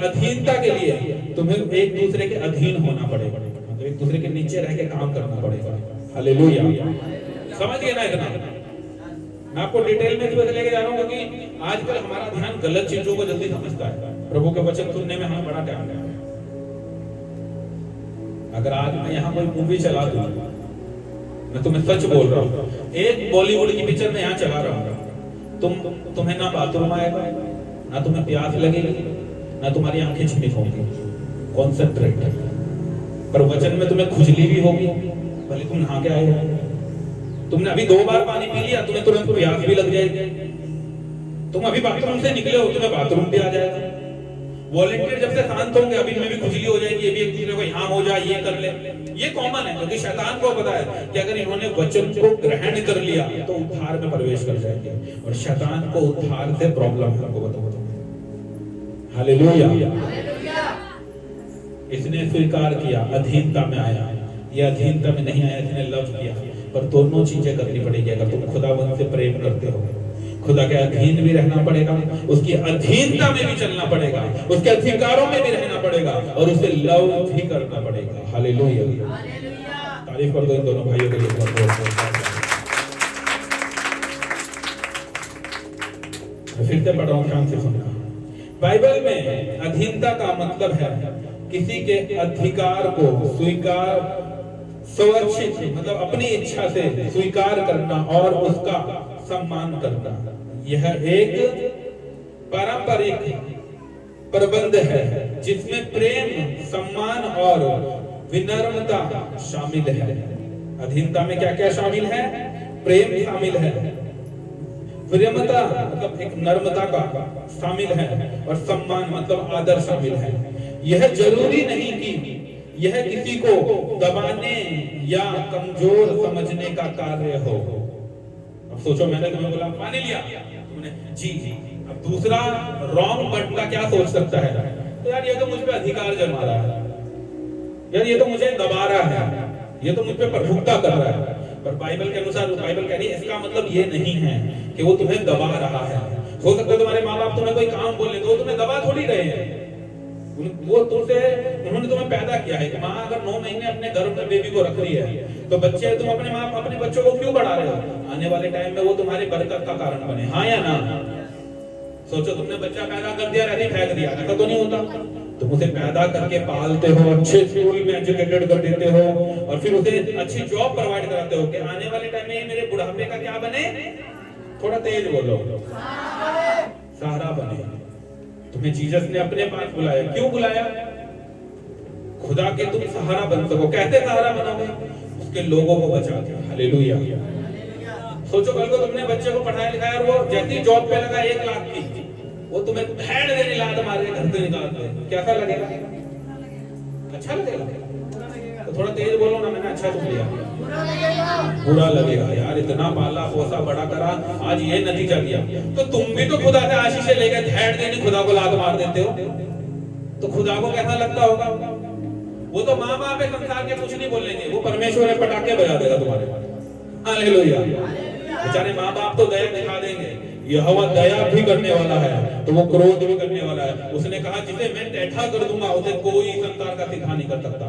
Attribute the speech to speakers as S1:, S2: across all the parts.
S1: अधीनता के लिए तुम्हें एक दूसरे के अधीन होना पड़ेगा, मतलब एक दूसरे के नीचे रह के काम करना पड़ेगा। हालेलुया, समझ गए ना इतना? मैं आपको डिटेल में इसमें लेके जा रहा हूँ क्योंकि आजकल हमारा ध्यान गलत चीजों को जल्दी समझता है। प्रभु के वचन सुनने में हमें बड़ा टाइम लगता है। अगर आज मैं यहाँ कोई मूवी चला दूं, मैं तुम्हें सच बोल रहा हूँ, एक बॉलीवुड की पिक्चर में यहाँ चला रहा हूँ, तुम्हें ना बाथरूम आएगा, ना तुम्हें प्यास लगेगी, ना तुम्हारी आंखें छिपी होंगी, कॉन्सेंट्रेट। पर वचन में तुम्हें खुजली भी होगी, भले तुम नहा के आए हो, तुमने अभी 2 बार पानी पी लिया, तुम्हें तुरंत प्यास भी लग जाएगी। तुम अभी बाथरूम से निकले हो, तुम्हें बाथरूम भी आ जाएगा। वॉलंटियर जब से शांत होंगे, अभी में भी खुजली हो जाएगी, ये भी एक दूसरे को यहाँ हो जाए, ये कर ले। ये कॉमन है क्योंकि शैतान को पता है कि अगर इन्होंने वचन को ग्रहण कर लिया तो उद्धार में प्रवेश कर जाएंगे, और शैतान को उद्धार से प्रॉब्लम है। आपको बताओ, हालेलुया। इसने स्वीकार किया, अधीनता में आया। ये अधीनता में नहीं आया, इसने लव किया। पर दोनों चीजें करनी पड़ेगी। अगर तुम खुदावंत से प्रेम करते हो, खुदा के अधीन भी रहना पड़ेगा, उसकी अधीनता में भी चलना पड़ेगा, उसके अधिकारों में भी रहना पड़ेगा, और उसे लव भी करना पड़ेगा। हालेलुया, तारीफ कर दो इन दोनों भाइयों के लिए। फिर से पढ़ रहा हूं, ध्यान से सुनना। बाइबल में अधीनता का मतलब है किसी के अधिकार को स्वीकार, स्वैच्छिक मतलब अपनी इच्छा से स्वीकार करना और उसका सम्मान करना। यह एक पारंपरिक प्रबंध है जिसमें प्रेम, सम्मान और विनम्रता शामिल है। अधीनता में क्या क्या शामिल है? प्रेम शामिल है, विनम्रता मतलब एक नम्रता का शामिल है, और सम्मान मतलब आदर शामिल है। यह जरूरी नहीं कि यह किसी को दबाने या कमजोर समझने का कार्य हो। अब सोचो, मैंने तुम्हें बोला पानी लिया, तुमने जी जी। अब दूसरा रॉन्ग बंदा क्या सोच सकता है? तो यार ये तो मुझ पे अधिकार जमा रहा है, यार ये तो मुझे दबा रहा है, ये तो मुझ पे प्रभुत्व कर रहा है। पर बाइबल के अनुसार, बाइबल कह रही है इसका मतलब ये नहीं है कि वो तुम्हें दबा रहा है। हो सकता है तुम्हारे माँ बाप तुम्हें कोई काम बोले तो वो तुम्हें दबा थोड़ी रहे हैं। वो तुमसे, उन्होंने तुम्हें पैदा किया है। कि माँ अगर 9 महीने अपने गर्भ में बेबी को रख रही है तो बच्चे, तुम अपने बच्चों को क्यों बढ़ा रहे हो? आने वाले टाइम में वो तुम्हारी बरकत का कारण बने, हाँ या ना? सोचो, तुमने बच्चा पैदा कर दिया, ऐसे फेंक दिया, ऐसा तो नहीं होता। तुम उसे पैदा करके पालते हो, अच्छे स्कूल में एजुकेटेड कर देते हो, और फिर उसे अच्छी जॉब प्रोवाइड कराते हो कि आने वाले टाइम में मेरे बुढ़ापे का क्या बने? थोड़ा तेज बोलो, सहारा बने। तुम्हें जीसस ने अपने पास बुलाया। क्यों बुलाया? खुदा के तुम सहारा बन सको। कैसे सहारा बनोगे? उसके लोगों को बचा के। हालेलुया। सोचो, कल को तुमने बच्चे को पढ़ाया लिखाया और वो जैसी जॉब पे लगा 1 लाख की, वो तुम्हें भेड़ देने लात मार के घर से निकाल दे, कैसा लगेगा? अच्छा लगेगा? तो थोड़ा तेज बोलो ना, मैंने अच्छा सुन लिया। बुरा लगेगा। यार इतना पाला पोसा बड़ा करा, आज ये नतीजा दिया। तो तुम भी तो खुदा से आशीष लेकर भेड़ देने खुदा को लात मार देते हो, तो खुदा को कैसा लगता होगा? वो तो माँ बाप है, संसार के कुछ नहीं बोलेंगे, वो परमेश्वर है, पटाखे बजा देगा तुम्हारे पास। हालेलुया। बेचारे माँ बाप तो दया दिखा देंगे, यहोवा दया भी करने वाला है तो वो क्रोध भी करने वाला है। उसने कहा जिसे मैं टैठा कर दूंगा उसे कोई संसार का सीधा नहीं कर सकता,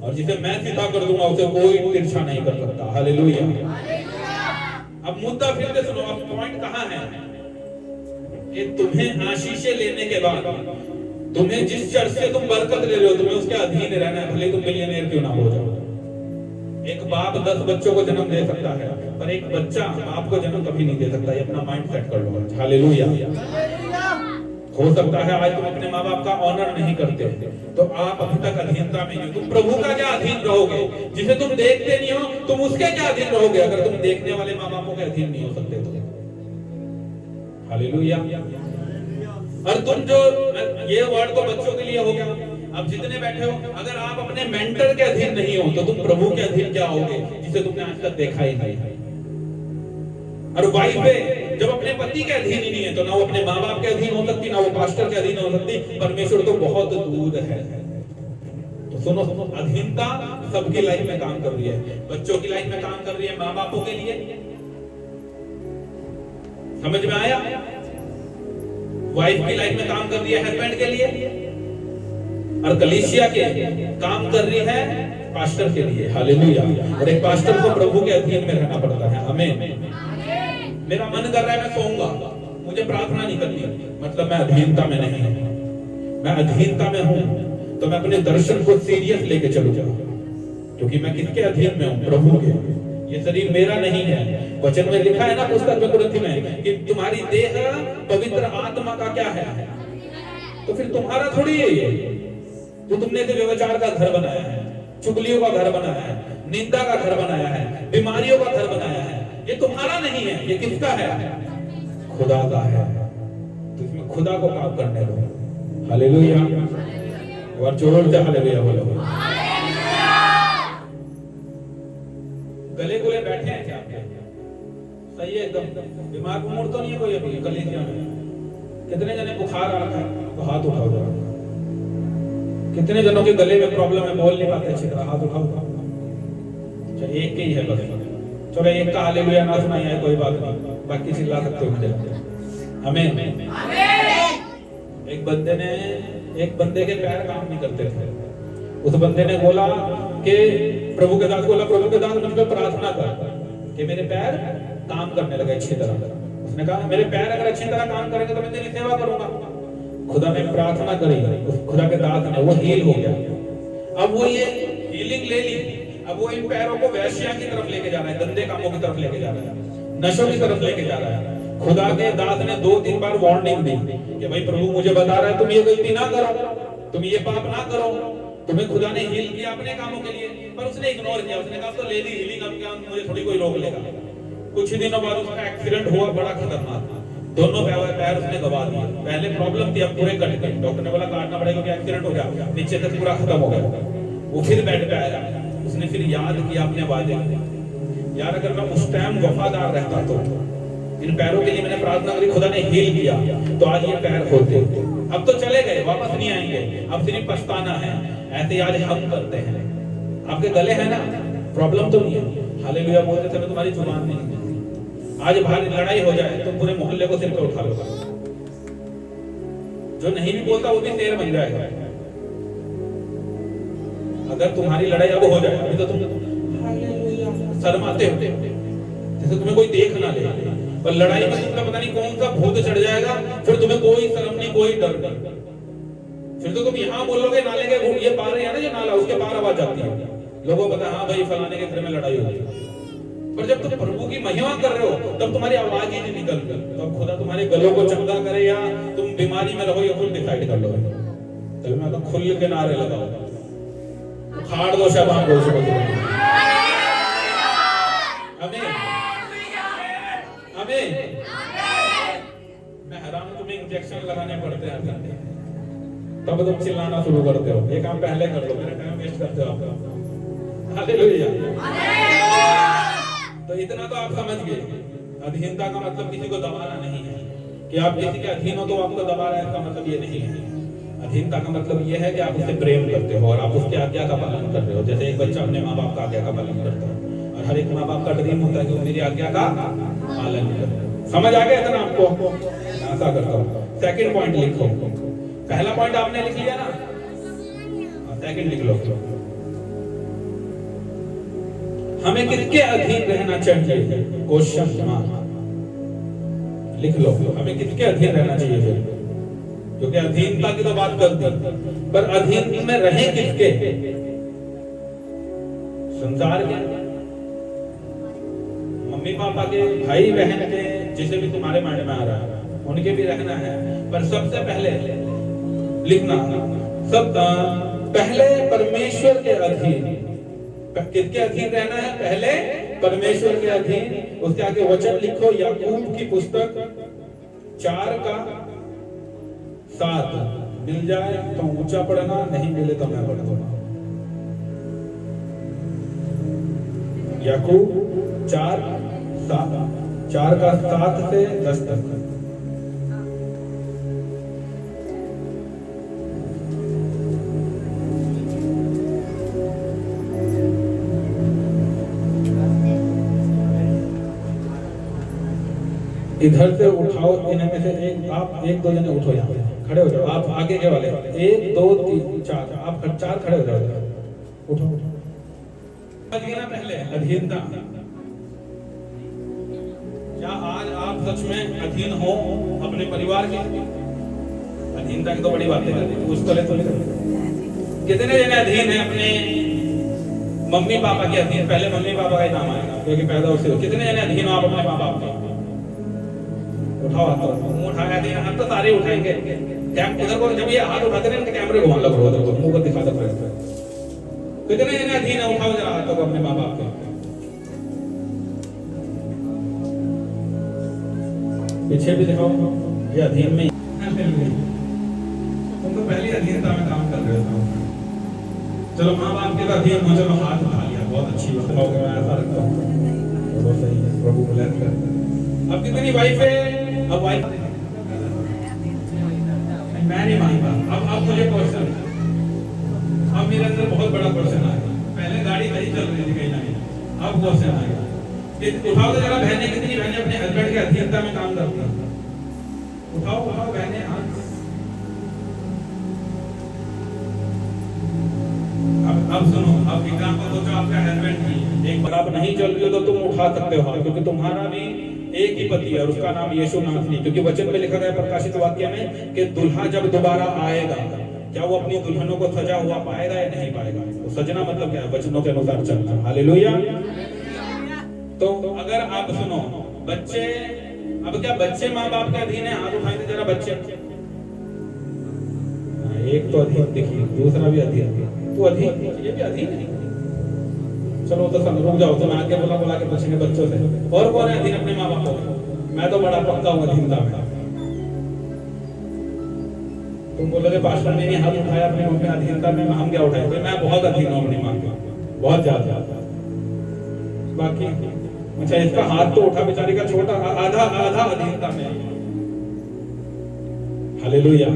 S1: और जिसे मैं सीधा कर दूंगा उसे कोई तिरछा नहीं कर सकता। हालेलुया। अब मुद्दा फिर से सुनो, अब पॉइंट कहाँ है? कि तुम्हें आशीषें लेने के बाद, तुम्हें जिस चर्च से तुम बरकत ले रहे हो, तुम्हें उसके अधीन रहना है, भले तुम मिलियनेयर क्यों ना हो जाओ। एक बाप 10 बच्चों को जन्म दे सकता है, पर एक बच्चा बाप को जन्म कभी नहीं दे सकता। ये अपना माइंड सेट कर लो। हालेलुया। हो सकता है आज तुम अपने माँ बाप का ऑनर नहीं करते, तो आप अभी तक अधीनता में नहीं। तुम प्रभु का क्या अधीन रहोगे? जिसे तुम देखते नहीं हो, तुम उसके क्या अधीन रहोगे? अगर तुम देखने वाले माँ बापों के अधीन नहीं हो सकते तो। हालेलुया। और तुम जो, ये वर्ड तो बच्चों के लिए हो गया। अब जितने बैठे हो, अगर आप अपने मेंटर के अधीन नहीं हो तो तुम प्रभु के अधीन क्या होगे, जिसे तुमने आज तक देखा ही नहीं। और वाइफ है, जब अपने पति के अधीन ही नहीं है तो ना वो अपने माँ बाप के अधीन हो सकती, ना वो पास्टर के अधीन हो सकती। परमेश्वर तो बहुत दूर है। तो सुनो, अधीनता सबकी लाइफ में काम कर रही है। बच्चों की लाइफ में काम कर रही है, माँ बापों के लिए। समझ में आया? वाइफ की लाइफ में काम कर रही है, हस्बैंड के लिए। और कलीसिया के काम कर रही है पास्टर के लिए। हालेलुया। और एक पास्टर को प्रभु के अधीन में रहना पड़ता है। आमीन। मेरा मन कर रहा है मैं सोऊंगा, मुझे प्रार्थना नहीं करनी, मतलब मैं अधीनता में नहीं हूं। मैं अधीनता में हूं तो मैं अपने दर्शन को सीरियस लेके चलूंगा, क्योंकि मैं किसके अधीन में हूं? प्रभु के। ये शरीर मेरा नहीं है। वचन में लिखा है ना पुस्तक में कुरिन्थी में कि तुम्हारी देह पवित्र आत्मा का क्या है? तो फिर तुम्हारा थोड़ी है ये। तो तुमने इसे व्यभिचार का घर बनाया है, चुगलियों का घर बनाया है, निंदा का घर बनाया है, बीमारियों का घर बनाया है। ये तुम्हारा नहीं है, ये किसका है? खुदा का है। तो इसमें खुदा को काम करने दो। हालेलुया। और जोर से हालेलुया बोलो। गले गुले बैठे हैं क्या? सही है एकदम, बीमार उमर तो नहीं है कोई अभी कलीसिया में? कितने जने बुखार आ रहा है तो हाथ उठाओ जरा। कितने जनों के गले में प्रॉब्लम है, बोल नहीं पाते अच्छी तरह? हाथ उठाओ। अच्छा एक ही है बस। चलो एक का हालेलुया ना सुनाई है कोई बात नहीं, बाकी चिल्ला सकते हो मुझे। आमीन। एक बंदे के पैर काम नहीं करते थे। उस बंदे ने बोला कि प्रभु के दास मुझ पे प्रार्थना कर कि मेरे पैर काम करने लगे अच्छी तरह। उसने कहा मेरे पैर अगर अच्छी तरह काम करेंगे तो मैं तेरी सेवा करूंगा। खुदा ने प्रार्थना करी, उस खुदा के दास ने, वो हील हो गया। अब वो ये हीलिंग ले ली, अब वो इन पैरों को वैश्या की तरफ लेके जा रहा है, गंदे कामों की तरफ लेके जा रहा है, नशों की तरफ लेके जा रहा है। खुदा के दास ने 2-3 बार वार्निंग दी कि भाई प्रभु मुझे बता रहा है तुम ये गलती ना करो, तुम ये पाप ना करो। तुम्हें खुदा ने हील किया अपने कामों के लिए, पर उसने इग्नोर किया। उसने कहा तो ले ली हीलिंग, अब क्या मुझे थोड़ी कोई रोक लेगा। कुछ ही दिनों बाद उसका एक्सीडेंट हुआ, बड़ा खतरनाक। दोनों पैर उसने गवा दिए। पहले प्रॉब्लम थी, अब पूरे कट गए। डॉक्टर ने बोला काटना पड़ेगा कि एक्सीडेंट हो गया, नीचे से पूरा खत्म हो गया। वो फिर बेड पे आया, उसने फिर याद किया अपने वादे, यार अगर मैं उस टाइम वफादार रहता तो इन पैरों के लिए मैंने प्रार्थना करी, खुदा ने हील किया, तो आज ये पैर होते। अब तो चले गए, वापस नहीं आएंगे, अब सिर्फ पछताना है। ऐसे आज हम करते हैं। आपके गले है ना, प्रॉब्लम तो नहीं है, हालेलुया बोलते समय तुम्हारी जुबान नहीं है। आज भारी लड़ाई हो जाए तो पूरे मोहल्ले को सिर पे उठा लो। जो नहीं भी बोलता वो भी शेर बन जाएगा। अगर तुम्हारी लड़ाई अब हो जाए, अभी तो तुम शर्माते हो जैसे तुम्हें कोई देख ना ले, पर लड़ाई में तुमका पता नहीं कौन सा भूत चढ़ जाएगा, फिर तुम्हें कोई शर्म नहीं, कोई डर नहीं। फिर तो तुम यहाँ बोलोगे नाले के ये पार है ना, ये नाला, उसके पार आवाज आती है, लोगों को पता हाँ भाई फलाने के घर में लड़ाई हुई। पर जब तुम प्रभु की महिमा कर रहे हो तब तुम्हारी आवाज ही नहीं निकलती। तो अब खुदा तुम्हारे गलों को चंगा करे या तुम बीमारी में रहो, ये खुद डिसाइड कर लो। तभी मैं तो खुल के नारे लगाओ, उखाड़ दो शैतान को। आमीन आमीन। मैं हैरान हूं, तुम्हें इंजेक्शन लगाने पड़ते हैं तब तुम चिल्लाना शुरू करते हो। ये काम पहले कर लो, मेरा टाइम वेस्ट करते हो आप। हालेलुया। तो इतना तो आप समझ गए, अधीनता का मतलब किसी को दबाना नहीं है कि आप किसी के अधीन हो तो आपको दबा रहा है, इसका मतलब ये नहीं है। अधीनता का मतलब ये है कि आप उससे प्रेम करते हो और आप उसके आज्ञा का पालन कर रहे हो। जैसे एक बच्चा अपने माँ बाप का आज्ञा का पालन करता है, और हर एक माँ बाप का ड्रीम होता है कि वो मेरी आज्ञा का पालन करे। समझ आ गया इतना आपको? आशा करता हूँ। सेकंड पॉइंट लिखो। पहला पॉइंट आपने लिख लिया ना, सेकंड लिख लो। हमें किसके अधीन रहना चाहिए? क्वेश्चन मार्क लिख लो। हमें किसके अधीन रहना चाहिए? फिर क्योंकि अधीनता की तो बात कर दी, पर अधीन में रहे किसके? संसार के, मम्मी पापा के, भाई बहन के, जिसे भी तुम्हारे माइंड में आ रहा है उनके भी रहना है। पर सबसे पहले लिखना, सब पहले परमेश्वर के अधीन। किसके अधीन रहना है? पहले परमेश्वर के अधीन। उसके आगे वचन लिखो, याकूब की पुस्तक 4:7। मिल जाए तो ऊंचा पढ़ना, नहीं मिले तो मैं पढ़ दूंगा। याकूब 4:7 से 10 तक। इधर से उठाओ, इनमें से एक, आप 1-2 जने उठो, यहाँ खड़े हो जाओ, आप आगे के वाले 1 2 3 4, आप 4 खड़े हो जाओ। उठो ना पहले अधीनता। क्या आज आप सच में अधीन हो अपने परिवार के? अधीनता की तो बड़ी बातें करते हैं, कुछ तो ले तो कितने जने अधीन है अपने मम्मी पापा के अधीन? पहले मम्मी पापा का ही नाम आएगा क्योंकि पैदा उससे। कितने जने अधीन हो आप अपने माँ बाप के? उठाओ हाथ। मुंह उठाया देना, हम तो सारे उठाएंगे। उधर को जब ये हाथ उठाते हैं इनके कैमरे घुमा लग रहा है, मुंह को दिखाता रहता है। कितने जने अधीन है? उठाओ जरा हाथों को अपने माँ बाप के। पीछे भी दिखाओ, ये अधीन में तुम तो पहली अधीनता में काम कर रहे हो। चलो माँ बाप के अधीन हो, चलो हाथ उठा लिया, बहुत अच्छी बात है। मैं ऐसा रखता हूँ, बहुत सही है, प्रभु ब्लेस करे। अब कितनी वाइफ है? अब वाइफ मैं नहीं मानता। अब मुझे क्वेश्चन, अब मेरे अंदर बहुत बड़ा क्वेश्चन आएगा। पहले गाड़ी नहीं चल रही थी कहीं ना कहीं, अब क्वेश्चन आएगा। उठाओ तो जरा बहनें, कितनी बहनें अपने हस्बैंड के अधीनता में काम करती हैं? उठाओ उठाओ बहनें हाथ। अब सुनो, अब एग्जांपल सोचो, आपका हस्बैंड ही एक बार आप नहीं चल रही हो तो तुम उठा सकते हो हाथ, क्योंकि तुम्हारा भी एक ही पति है और उसका नाम यीशु नासरी। क्योंकि वचन में लिखा गया प्रकाशित वाक्य में कि दुल्हा जब दोबारा आएगा, क्या वो अपनी दुल्हनों को सजा हुआ पाएगा या नहीं पाएगा? तो सजना मतलब क्या है? वचनों के अनुसार चलना। हालेलुया। तो अगर आप सुनो, बच्चे, अब क्या बच्चे माँ बाप के अधीन है? हाथ उठाएंगे जरा बच्चे। एक तो अधीन दिखी, दूसरा भी अधीन, तो अधीन, ये भी अधीन है। चलो तो रुक जाओ, तो मैं आगे बोला के पूछेंगे बच्चों से, और कौन है अधीन अपने माँ बाप को? मैं तो बड़ा पक्का हूँ अधीनता में। तुम बोलोगे पास्टर ने नहीं हाथ उठाया अपनी मम्मी अधीनता में, हम क्या उठाए? मैं बहुत अधीन हूँ अपनी माँ का, बहुत ज्यादा। बाकी अच्छा, इसका हाथ तो उठा बेचारी का, छोटा आधा आधा अधीनता में। हालेलुया।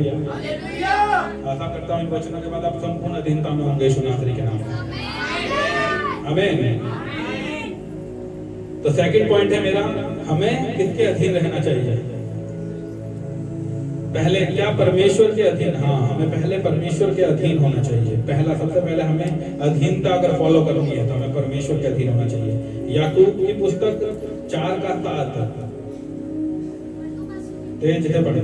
S1: आशा करता हूँ इन वचनों के बाद आप संपूर्ण अधीनता में होंगे यीशु नासरी के नाम से। आमीन। तो सेकंड पॉइंट है मेरा, हमें किसके अधीन रहना चाहिए? पहले क्या? परमेश्वर के अधीन। हाँ, हमें पहले परमेश्वर के अधीन होना चाहिए। पहला, सबसे पहले हमें अधीनता अगर फॉलो करनी है तो हमें परमेश्वर के अधीन होना चाहिए। याकूब की पुस्तक 4:7 तेज से पढ़े।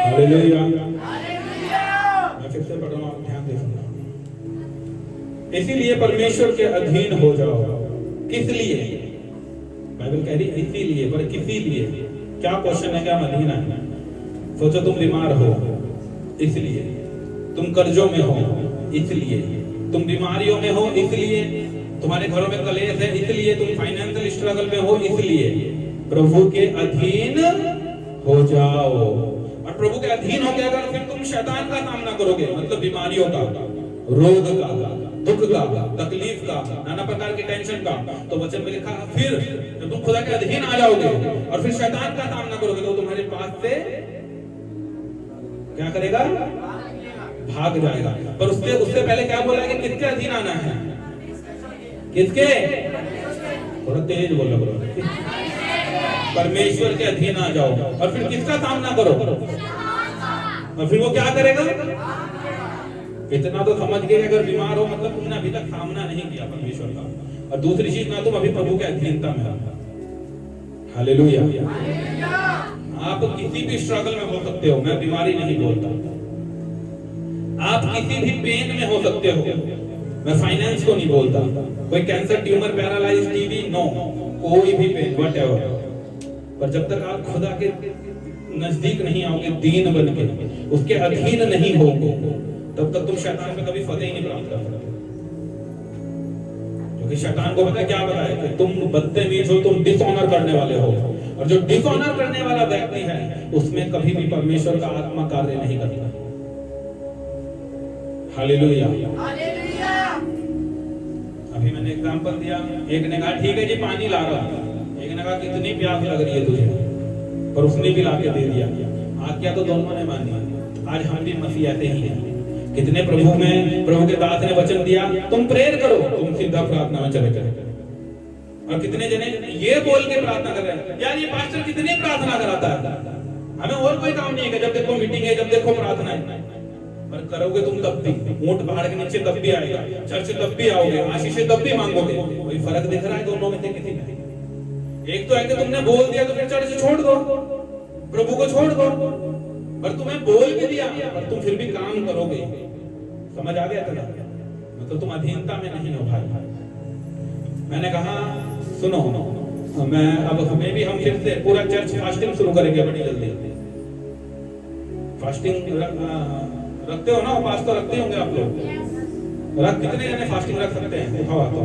S1: हालेलुया। मैं फिर से पढ़ रहा हूँ, आप ध्यान से सुनना। इसीलिए परमेश्वर के अधीन हो जाओ। किस लिए? बाइबल कह रही इसीलिए, पर किसी लिए? क्या क्वेश्चन है? क्या अधीन है? सोचो, तुम बीमार हो इसलिए, तुम कर्जों में हो इसलिए, तुम बीमारियों में हो इसलिए, तुम्हारे घरों में कलेश है इसलिए, तुम फाइनेंशियल स्ट्रगल में हो इसलिए। प्रभु के अधीन हो जाओ। और प्रभु के अधीन हो गया अगर, फिर तुम शैतान का सामना करोगे, मतलब बीमारियों का, रोग का, दुख का, तकलीफ का, नाना प्रकार की टेंशन का। तो वचन में लिखा, फिर जब तुम खुदा के अधीन आ जाओगे और फिर शैतान का सामना करोगे तो तुम्हारे पास से क्या करेगा? भाग जाएगा। पर उससे पहले क्या बोला है कि किसके अधीन आना है? किसके? थोड़ा तेज बोलो। परमेश्वर के अधीन आ जाओ और फिर किसका सामना करो? और फिर वो क्या करेगा? इतना तो समझ गए, अगर बीमार हो मतलब तुमने अभी तक सामना नहीं किया परमेश्वर का, और दूसरी चीज ना तुम अभी प्रभु के अधीनता में हो। हालेलुया। आप किसी भी स्ट्रगल में हो सकते हो, मैं बीमारी नहीं बोलता। आप किसी भी पेन में हो सकते हो, मैं फाइनेंस को नहीं बोलता। कोई cancer, tumour, paralyse, TB, no, कोई भी पेन, व्हाटएवर। पर जब तक आप खुदा के नजदीक नहीं आओगे, दीन बन के उसके अधीन नहीं होगे, तब तक तुम शैतान पे कभी फतेह ही नहीं प्राप्त कर सकते। क्योंकि शैतान को पता क्या पता है कि तुम बदतमीज हो, तुम डिसऑनर करने वाले हो, और जो डिसऑनर करने वाला व्यक्ति है उसमें कभी भी परमेश्वर का आत्मा कार्य नहीं करता। हालेलुया। अभी मैंने एग्जांपल दिया, एक ने कहा ठीक है जी पानी ला रहा हूं, एक ने कहा कितनी प्यास लग रही है तुझे, पर उसने भी लाके दे दिया। आज्ञा तो दोनों ने मानी। आज हम भी मसीह ऐसे ही हैं। कितने प्रभु के दास ने वचन दिया, तुम प्रेयर करो, तुम सीधा प्रार्थना में चले गए। और कितने जने ये बोल के प्रार्थना कर रहे हैं, यार ये पास्टर कितनी प्रार्थना कराता है। हमें और कोई काम नहीं है कि जब देखो मीटिंग है, जब देखो प्रार्थना है, पर करोगे तुम तब भी, ऊंट पहाड़ के नीचे तब भी आएगा, चर्च तब भी आओगे, आशीषें तब भी मांगोगे। कोई फर्क दिख रहा है दोनों में से किसी में? एक तो है कि तुमने बोल दिया तो फिर चर्च छोड़ दो, प्रभु को छोड़ दो, पर तुम्हें बोल भी दिया पर तुम फिर भी काम करोगे। समझ आ गया था? मतलब तुम अधीनता में नहीं हो भाई। मैंने कहा सुनो, मैं अब हमें भी हम फिर से पूरा चर्च फास्टिंग शुरू करेंगे बड़ी जल्दी। फास्टिंग रखते हो ना? उपास तो रखते होंगे आप लोग। रख कितने जने फास्टिंग रख सकते हैं? उठाओ तो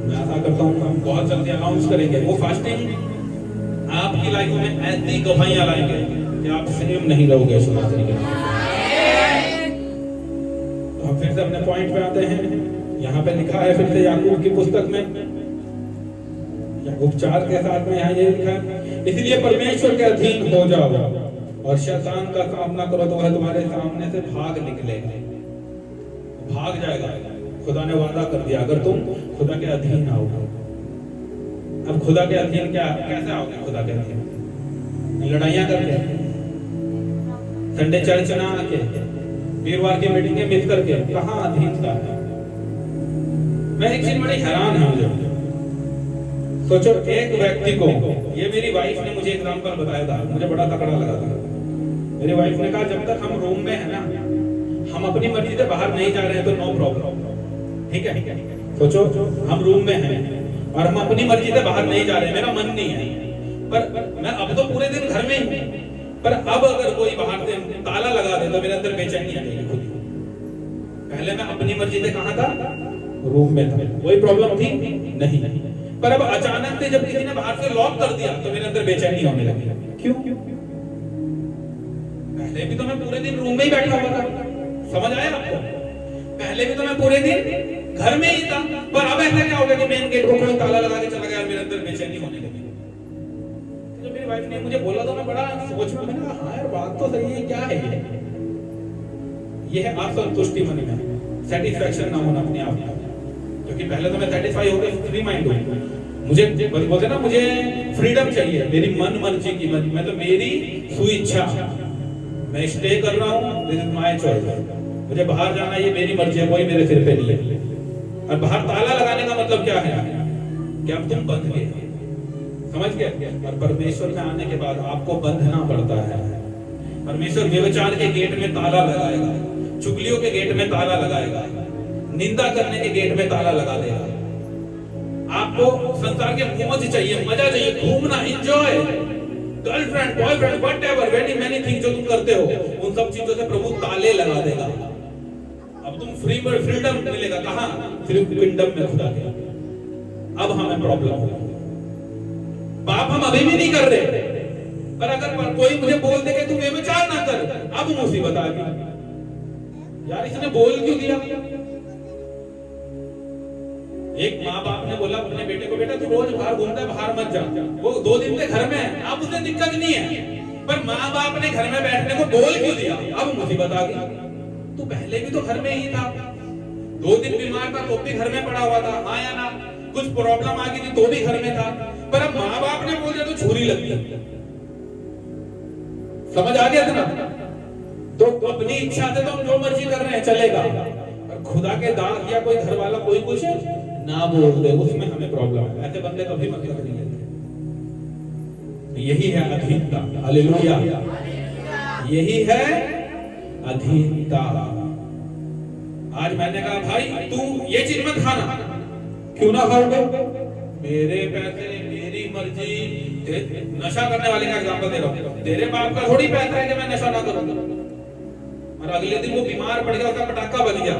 S1: मैं आशा करता हूँ हम बहुत जल्दी अनाउंस करेंगे। वो फास्टिंग आपकी लाइफ में ऐसी गवाहियां लाएंगे कि आप सेम नहीं रहोगे सुना तरीके। तो हम फिर से अपने पॉइंट पे आते हैं। यहाँ पे लिखा है फिर से याकूब की पुस्तक में, याकूब 4 के साथ में यहाँ ये लिखा है, इसलिए परमेश्वर के अधीन हो जाओ और शैतान का सामना करो तो वह तुम्हारे सामने से भाग निकलेगा, भाग जाएगा। खुदा ने वादा कर दिया अगर तुम खुदा के अधीन आओगे। अब खुदा के अधीन क्या, कैसे आओगे खुदा के अधीन? लड़ाइयां करके, संडे चर्च ना आके, वीरवार की मीटिंग में मिस करके, कहां अधीनता है? मैं एक चीज बड़ी हैरान है मुझे। सोचो एक व्यक्ति को, ये मेरी वाइफ ने मुझे एग्जांपल बताया था, मुझे बड़ा तगड़ा लगा था। मेरी वाइफ ने कहा जब तक हम रूम में है ना, हम अपनी मर्जी से बाहर नहीं जा रहे हैं तो नो प्रॉब्लम, ठीक है? सोचो हम रूम में हैं और हम अपनी मर्जी से बाहर नहीं जा रहे, मेरा मन नहीं है, पर मैं अब तो पूरे दिन घर में ही, पर अब अगर कोई बाहर से ताला लगा दे तो मेरे अंदर बेचैनी आ जाएगी खुद। पहले मैं अपनी मर्जी से कहां था? रूम में था, कोई प्रॉब्लम थी नहीं, पर अब अचानक से जब किसी ने बाहर से लॉक कर दिया तो मेरे अंदर बेचैनी होने लगी। क्यों? पहले भी तो मैं पूरे दिन रूम में ही बैठा हुआ था, समझ आया आपको? पहले भी तो मैं पूरे दिन घर में ही था, पर अब ऐसा क्या हो गया कि मेन गेट को कोई ताला लगा के चला गया, मेरे अंदर बेचैनी होने लगी। तो मेरी वाइफ ने मुझे बोला तो मैं बड़ा सोच में, मैंने कहा हाँ यार बात तो सही है, क्या है ये है असंतुष्टि मन में, सेटिस्फैक्शन ना होना अपने आप में। क्योंकि पहले तो मैं सेटिस्फाई हो गया, फ्री माइंड हूं, मुझे बोलते ना मुझे फ्रीडम चाहिए, मेरी मन मर्जी की, मतलब मेरी स्वेच्छा, मैं स्टे कर रहा हूं, दिस इज माय चॉइस, मुझे बाहर जाना ये मेरी मर्जी है, कोई मेरे सिर पे नहीं है। और बाहर ताला लगाने का मतलब क्या है कि अब तुम बंध गए, समझ गए? और परमेश्वर में आने के बाद आपको बंधना पड़ता है। परमेश्वर व्यभिचार के गेट में ताला लगाएगा, चुगलियों के गेट में ताला लगाएगा, निंदा करने के गेट में ताला लगा देगा। आपको संसार के मौज चाहिए, मजा चाहिए, घूमना, enjoy, girlfriend, boyfriend, whatever, very many things जो तुम करते हो, उन सब चीजों से प्रभु ताले लगा देगा। अब तुम फ्रीडम मिलेगा कहां? सिर्फ किंगडम में खुदा के। अब हमें प्रॉब्लम होगी, पाप हम अभी भी नहीं कर रहे, पर अगर कोई मुझे बोल दे कि तू व्यभिचार ना कर, अब मुसीबत आ गई। यार इसने बोल क्यों दिया? एक माँ बाप ने बोला अपने बेटे को, बेटा तू रोज बाहर घूमता है, बाहर मत जा, वो 2 दिन से घर में है, अब उसे दिक्कत नहीं है, पर माँ बाप ने घर में बैठने को बोल क्यों दिया? अब मुसीबत आ गई। तू पहले भी तो घर में ही था, 2 दिन बीमार था तो भी घर में पड़ा हुआ था, हाँ या ना? कुछ प्रॉब्लम आ गई थी तो भी घर में था, पर अब माँ बाप ने बोल दिया तो छुरी लग गई। समझ आ गया था ना? तो अपनी इच्छा से तो हम जो मर्जी कर रहे हैं चलेगा, और खुदा के दास या कोई घर वाला कोई कुछ ना बोल दे, उसमें हमें प्रॉब्लम है। ऐसे बंदे कभी मतलब नहीं लेते। यही है अधीनता। हालेलुया, यही है अधीनता। आज मैंने कहा भाई तू ये चीज मत खाना, क्यों ना खाओगे? मेरे पैसे, मेरी मर्जी। नशा करने वाले का एग्जांपल दे रहा हूं, तेरे बाप का थोड़ी पैसा है कि मैं नशा ना करूंगा। और अगले दिन वो बीमार पड़ गया, उसका पटाखा बज गया,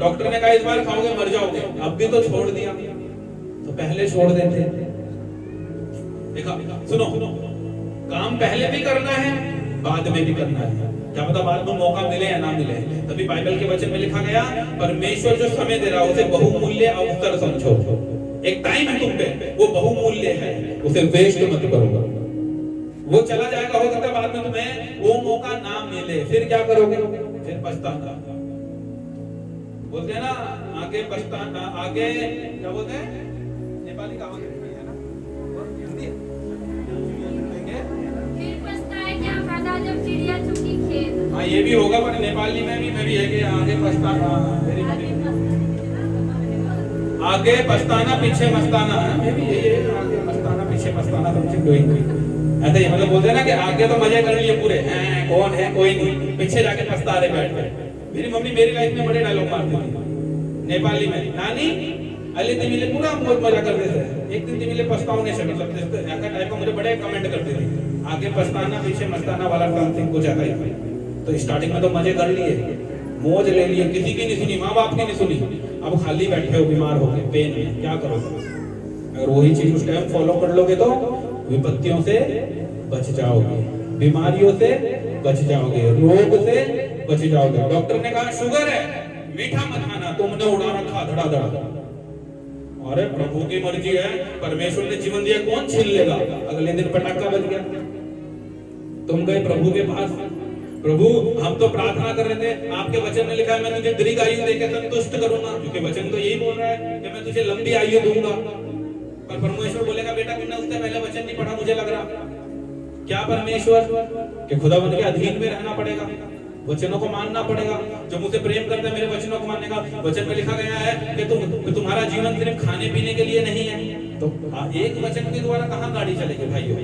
S1: डॉक्टर ने कहा इस बार खाओगे मर जाओगे, अब भी तो छोड़ दिया, तो पहले छोड़ देते। देखा, सुनो, काम पहले भी करना है, बाद में भी करना है। क्या पता बाद में मौका मिले या ना मिले। तभी बाइबल के वचन में लिखा गया, परमेश्वर जो समय दे रहा है उसे बहुमूल्य अवसर समझो। एक टाइम है तुम पे, वो बहुमूल्य है, उसे वेस्ट मत करो। वो चला जाएगा, हो सकता है बाद में तुम्हें वो मौका ना मिले, फिर क्या करोगे? फिर पछताना। बोलते हैं ना, आगे पछताना, आगे क्या बोलते हैं नेपाली कहावत है ना, हिंदी
S2: जब चिड़िया चुकी खेत।
S1: हाँ ये भी होगा, पर नेपाली में भी है कि आगे पछताना, आगे पछताना पीछे मस्ताना है, मैं भी यही है, आगे पछताना पीछे मस्ताना, समझे कोई ऐसा ही, मतलब बोलते हैं ना कि आगे तो मजे कर लिए पूरे हैं, कौन है कोई नहीं, पीछे जाके पछता रहे बैठ गए। मेरी मम्मी मेरी लाइफ में बड़े डायलॉग मारती थी नेपाली में, नानी अली तिमिले पूरा मौज मजा करते थे, एक दिन तिमिले पछताओगे से, मतलब ऐसा टाइप का मुझे बड़े कमेंट करते थे, आगे पछताना पीछे मस्ताना वाला समथिंग कुछ आता ही। तो स्टार्टिंग में तो मजे कर लिए, मौज ले लिए, किसी की नहीं सुनी, माँ बाप की नहीं सुनी, अब खाली बैठे हो बीमार हो गए पेन में, क्या करोगे? अगर वही चीज उस टाइम फॉलो कर लोगे तो विपत्तियों से बच जाओगे, बीमारियों से बच जाओगे, रोग से बच जाओगे। डॉक्टर ने कहा शुगर है, मीठा मत खाना, तुमने उड़ा रखा धड़ाधड़। अरे प्रभु की मर्जी है, परमेश्वर ने जीवन दिया, कौन छीन लेगा? अगले दिन पटाखा बज गया। तुम गए प्रभु के पास, प्रभु हम तो प्रार्थना कर रहे थे, आपके वचन में लिखा है मैं तुझे दीर्घ आयु देकर संतुष्ट करूंगा, क्योंकि वचन तो यही बोल रहा है कि मैं तुझे लंबी आयु दूंगा। पर परमेश्वर बोलेगा बेटा तुमने उससे पहले वचन नहीं पढ़ा, मुझे लग रहा क्या परमेश्वर कि खुदावंद के अधीन में रहना पड़ेगा, वचनों को मानना पड़ेगा। जो मुझसे प्रेम करता है मेरे वचनों को मानने का, वचन में लिखा गया है कि तुम्हारा जीवन सिर्फ खाने पीने के लिए नहीं है। तो एक वचन के द्वारा कहां गाड़ी चलेगी भाइयों?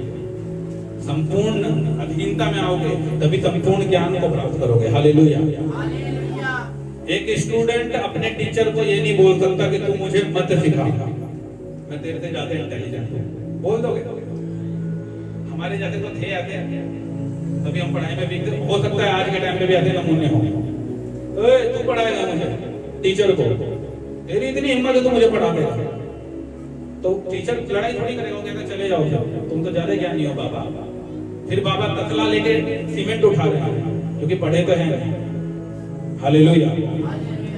S1: संपूर्ण अधीनता में आओगे तभी संपूर्ण ज्ञान को प्राप्त करोगे। हालेलुया। एक स्टूडेंट अपने टीचर को ये नहीं बोल सकता कि तू मुझे मत सिखा, मैं तेरे से ज्यादा इंटेलिजेंट हूं, बोल दोगे? हमारे जैसे तो थे आते तभी हम पढ़ाई में वीक थे, हो सकता है आज के टाइम में भी ऐसे नमूने हो। तू पढ़ाएगा मुझे, टीचर को तेरी इतनी हिम्मत है तू मुझे पढ़ा देगा, तो टीचर लड़ाई थोड़ी करेगा, कहता चले जाओ तुम तो ज्यादा ज्ञानी हो बाबा। फिर बाबा तसला लेके सीमेंट उठा रहे हैं क्योंकि पढ़े तो हैं। हालेलुया।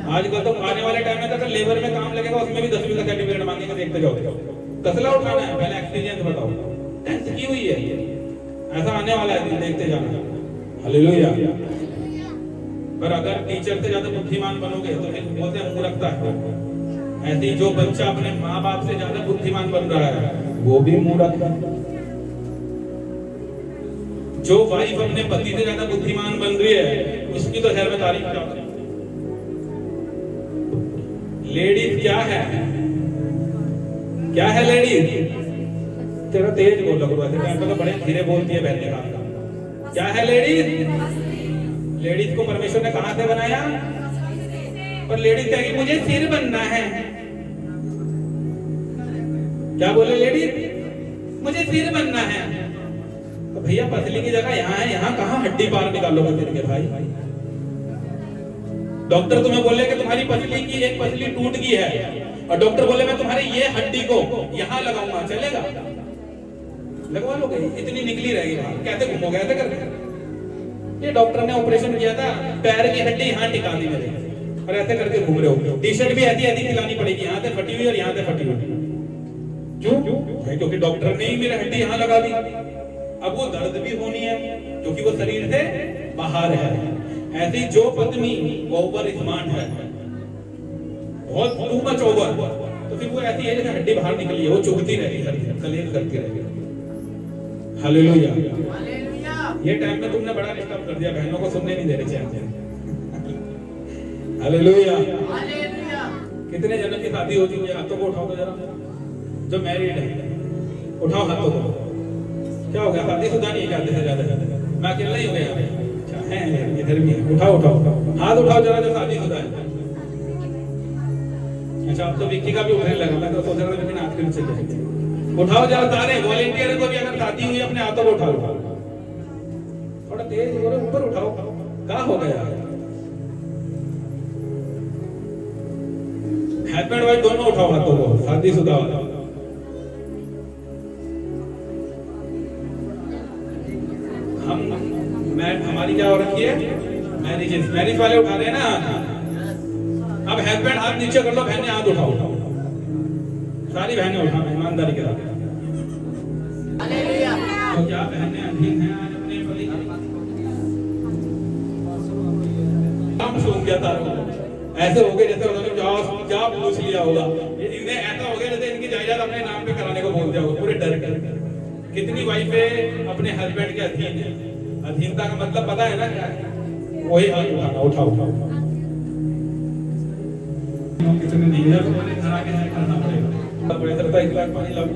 S1: आजकल तो आने वाले टाइम में तो लेबर में काम लगेगा, उसमें भी 10वीं का सर्टिफिकेट मांगेंगे, देखते जाओ। तसला उठाना है, पहले एक्सपीरियंस बताओ, 10th की हुई है, ऐसा आने वाला है, देखते जाना। हालेलुया। पर अगर टीचर से ज्यादा बुद्धिमान बनोगे तो फिर बोलते हैं मूर्खता है। ऐसे जो बच्चा अपने माँ बाप से ज्यादा बुद्धिमान बन रहा है वो भी मूर्ख है। जो वाइफ अपने पति से ज्यादा बुद्धिमान बन रही है उसकी तो शहर में तारीफ क्या होती है। लेडीज क्या है, क्या है लेडीज? तेरा तेज बोल रहा है, ऐसे टाइम तो बड़े धीरे बोलती है बहने का। क्या है लेडीज? लेडीज को परमेश्वर ने कहां से बनाया? पर लेडीज कहेगी मुझे सिर बनना है। क्या बोले लेडीज? मुझे सिर बनना है। तो भैया पतली की जगह यहाँ है, यहाँ कहाँ हड्डी पार निकालोगे सिर के भाई? डॉक्टर तुम्हें बोले कि तुम्हारी पतली की एक पतली टूट गई है और डॉक्टर बोले मैं तुम्हारे ये हड्डी को यहाँ लगाऊंगा, चलेगा? लगवा लोगे? इतनी निकली रहेगी बाहर, कैसे घूमोगे ऐसे करके? ये डॉक्टर ने ऑपरेशन किया था, पैर की हड्डी यहाँ टिका दी मेरे, और ऐसे करके घूम रहे हो। टी शर्ट भी ऐसी ऐसी सिलानी पड़ेगी, यहाँ से फटी हुई और यहाँ से फटी हुई। क्यों? क्योंकि डॉक्टर ने ही मेरी हड्डी यहाँ लगा दी। अब वो दर्द भी होनी है क्योंकि वो शरीर से बाहर है। ऐसी जो पत्नी ओवर स्मार्ट है, बहुत टू मच ओवर, तो फिर वो ऐसी है जैसे हड्डी बाहर निकली है, वो चुभती रहेगी, कलेश करती रहेगी। हालेलुया। ये टाइम में तुमने बड़ा डिस्टर्ब कर दिया, बहनों को सुनने नहीं दे रहे चैन। हालेलुया। कितने जनों की शादी हो चुकी है? हाथों को उठाओ तो जरा, जो मैरिड है उठाओ हाथों को। क्या हो गया? शादीशुदा नहीं है से ज्यादा? मैं अकेला ही हो गया? अच्छा है, इधर भी है, उठाओ उठाओ हाथ उठाओ जरा जो शादीशुदा है। अच्छा अब तो विक्की का भी उठने लगा, मैं तो सोच रहा था लेकिन हाथ क्यों चले जाए। उठाओ जरा सारे वॉलंटियर को भी, अगर शादी हुई अपने हाथों को उठाओ, थोड़ा तेज और ऊपर उठाओ। क्या हो गया? हस्बैंड वाइफ दोनों उठाओ हाथों को, शादीशुदा वाला। हमारी क्या हो रखी है? मैरिज वाले उठा रहे हैं ना। अब हस्बैंड हाथ नीचे कर लो, बहनें हाथ उठाओ, सारी बहनें उठाओ ईमानदारी के साथ। तो क्या बहनें अधीन हैं आज अपने पति के? हम सूख गया था, ऐसे हो गए जैसे उन्होंने क्या पूछ लिया होगा। इन्हें ऐसा हो गया जैसे इनकी जायदाद अपने नाम पे कराने को बोल दिया होगा, पूरे डर कर। कितनी वाइफें अपने हस्बैंड के अधीन है? अधीनता का मतलब पता है ना क्या है? वही हाथ उठाना, उठाओ। कितने नहीं है, घर आके नहीं करना पड़ेगा। बड़े तरह 1 लाख पानी लाओ।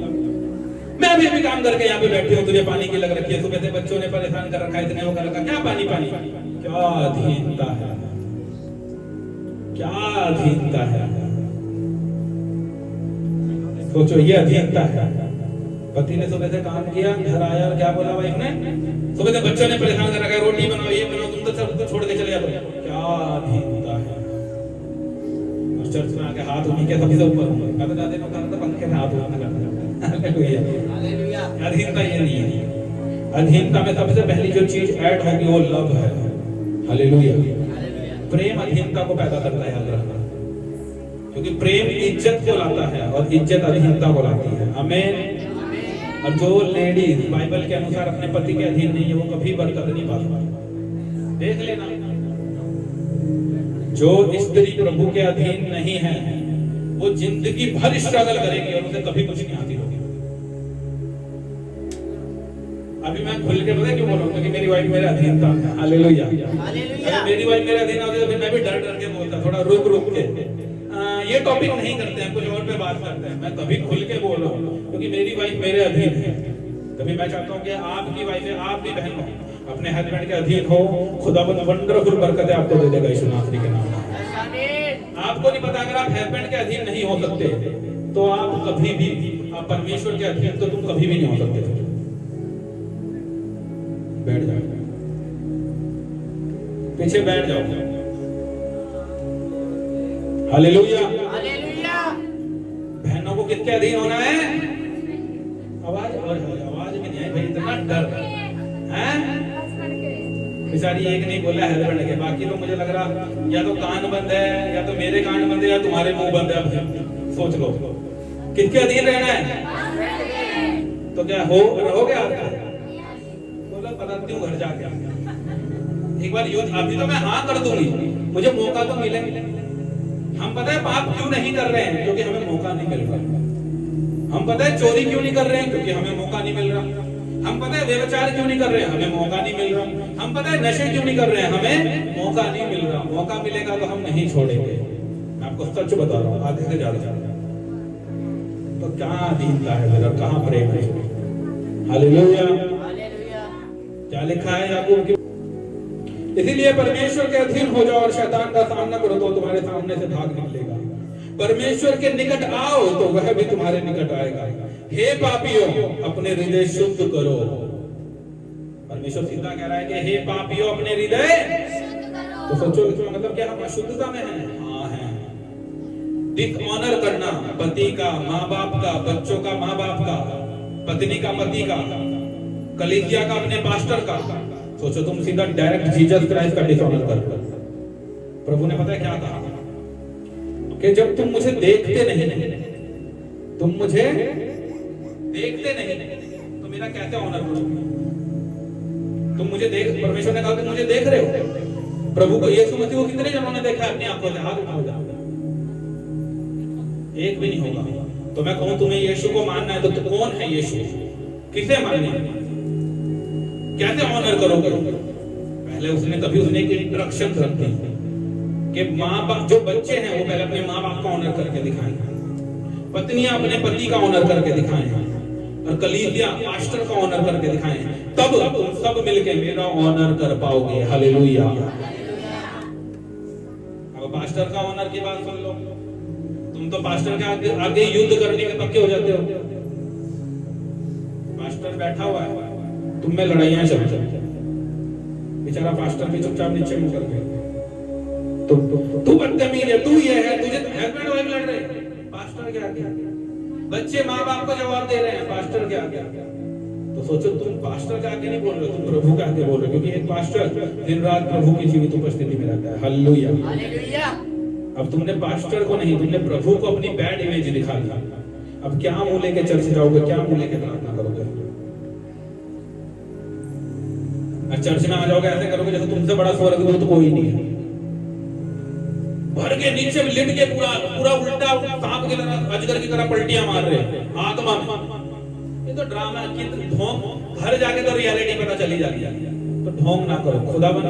S1: मैं अभी काम करके यहाँ पे बैठी हूँ, तुझे पानी की लग रखी है, सुबह से बच्चों ने परेशान कर रखा है, इतने वो कर रखा, क्या पानी? क्या अधीनता है, क्या अधीनता है। सोचो, ये अधीनता है। पति ने सुबह से काम किया, घर आया और क्या बोला वाइफ ने? सुबह से बच्चों ने परेशान कर रखा है, रोटी बनाओ, ये बनाओ, तुम तो सब कुछ छोड़ के चले जाते हो। क्या अधीनता है। और चर्च में आके हाथ उन्हीं के सबसे ऊपर होंगे, कभी दादे को कहा था पंखे में हाथ उठाना करता। हालेलुया। अधीनता ये नहीं है। अधीनता में सबसे पहली जो चीज ऐड होगी वो लव है। हालेलुया। प्रेम अधीनता को पैदा करता है, याद रखना, क्योंकि प्रेम इज्जत को लाता है और इज्जत अधीनता को लाती है। आमीन। और जो लेडीज बाइबल के अनुसार अपने पति के अधीन नहीं है, वो कभी बरकत नहीं पा सकती। देख लेना, जो स्त्री प्रभु के अधीन नहीं है, वो जिंदगी भर स्ट्रगल करेगी और उसे कभी कुछ नहीं हासिल होगी। अभी मैं खुल के पता क्यों बोल रहा हूँ? क्योंकि मेरी वाइफ मेरे अधीन था। हालेलुया। मेरी वाइफ मेरे अधीन होती तो फिर मैं भी डर डर के बोलता, थोड़ा रुक के। ये टॉपिक नहीं करते हैं, कुछ और पे बात करते हैं। मैं तभी खुल के बोल रहा हूँ क्योंकि मेरी वाइफ मेरे अधीन है। तभी मैं चाहता हूँ कि आपकी वाइफ है, आप भी बहन हो, अपने हस्बैंड के अधीन हो। खुदा वंडरफुल बरकतें आपको दे देगा यीशु नासरी के नाम में। आपको नहीं पता, अगर आप हस्बैंड के अधीन नहीं हो सकते तो आप कभी भी, आप परमेश्वर के अधीन तो तुम कभी भी नहीं हो सकते। बैठ जाओ, पीछे बैठ जाओ। हालेलुया। बहनों को किसके अधीन होना है? आवाज में नहीं आई भाई, इतना डर है। बेचारी एक नहीं बोला हस्बैंड के, बाकी तो मुझे लग रहा या तो कान बंद है, या तो मेरे कान बंद है, या तुम्हारे मुंह बंद है। सोच लो किसके अधीन रहना है। तो क्या रहोगे आप? बोला बताती हूँ घर जाके एक बार यूथ। अभी तो मैं हाँ कर दूंगी, मुझे मौका तो मिले। हम पता है पाप क्यों नहीं कर रहे हैं? क्योंकि हमें मौका नहीं मिल रहा। हम पता है चोरी क्यों नहीं कर रहे हैं? क्योंकि हमें मौका नहीं मिल रहा। हम पता है व्यभिचार क्यों नहीं कर रहे हैं? हमें मौका नहीं मिल रहा। हम पता है नशे क्यों नहीं कर रहे हैं? हमें मौका नहीं मिल रहा। मौका मिलेगा तो हम नहीं छोड़ेंगे। मैं आपको सच बता रहा हूँ, आधे से ज्यादा। तो कहाँ अधीनता है मेरा, कहाँ प्रेम है? हालेलुया। क्या लिखा है याकूब की? इसीलिए परमेश्वर के अधीन हो जाओ और शैतान का सामना करो तो तुम्हारे सामने से भाग निकलेगा। परमेश्वर के निकट आओ तो वह भी तुम्हारे निकट आएगा। हे पापियों, अपने हृदय शुद्ध करो। परमेश्वर सीधा कह रहा है कि हे पापियों, अपने हृदय शुद्ध करो। तो सोचो इसका मतलब क्या, हम अशुद्धता में हैं? हाँ हैं। डिसऑनर करना पति का, माँ बाप का, बच्चों का माँ बाप का, पत्नी का पति का, कलीसिया का, अपने पास्टर का। सोचो तुम सीधा डायरेक्ट जीसस क्राइस्ट का डिसऑनर कर। प्रभु ने पता है क्या कहा कि जब तुम मुझे देखते नहीं, तुम मुझे देखते नहीं तो मेरा कैसे ऑनर करोगे? तुम मुझे देख, परमेश्वर ने कहा तुम मुझे देख रहे हो। प्रभु को, यीशु मसीह को कितने जनों ने देखा अपनी आंखों से? हाथ उठाओ। एक भी नहीं होगा। तो मैं कहूं तुम्हें यीशु को मानना है तो कौन है यीशु? किसे मानना? कैसे ऑनर करोगे? पहले उसने एक इंस्ट्रक्शन रख दी कि माँ बाप, जो बच्चे हैं वो पहले अपने माँ बाप का ऑनर करके दिखाएं, पत्नियां अपने पति का ऑनर करके दिखाएं, और कलीसिया पास्टर का ऑनर करके दिखाएं। तब तुम सब मिलके मेरा ऑनर कर पाओगे। हालेलुया। अब पास्टर का ऑनर की बात सुन लो। तुम तो पास्टर के आगे युद्ध करने के पक्के हो जाते हो। पास्टर बैठा हुआ है, तुम में लड़ाइयां चल रही हैं। बेचारा पास्टर भी चुपचाप नीचे मुंह कर गया। तू बदतमीज है, तू ये है, तुझे हस्बैंड वाइफ लड़ रहे हैं पास्टर के आगे। बच्चे माँ बाप को जवाब दे रहे हैं पास्टर के आगे। तो सोचो तुम पास्टर के आगे नहीं बोल रहे हो, तुम प्रभु के आगे बोल रहे हो। क्योंकि एक पास्टर दिन रात प्रभु की जीवित उपस्थिति में रहता है। हालेलुया। अब तुमने पास्टर को नहीं, तुमने प्रभु को अपनी बैड इमेज दिखा दिया। अब क्या मुंह लेके चर्च जाओगे? क्या मुंह लेके प्रार्थना करोगे? चर्च में आ जाओगे ऐसे करोगे जैसे तुमसे बड़ा स्वर्गदूत कोई नहीं है। भर के नीचे में लिट के पूरा उल्टा सांप की तरह, अजगर की तरह पलटियां मार रहे हैं आत्मा में। ये तो ड्रामा की धोम। घर जाके तो रियलिटी पता चली जाती है। तो ढोंग ना करो। खुदावन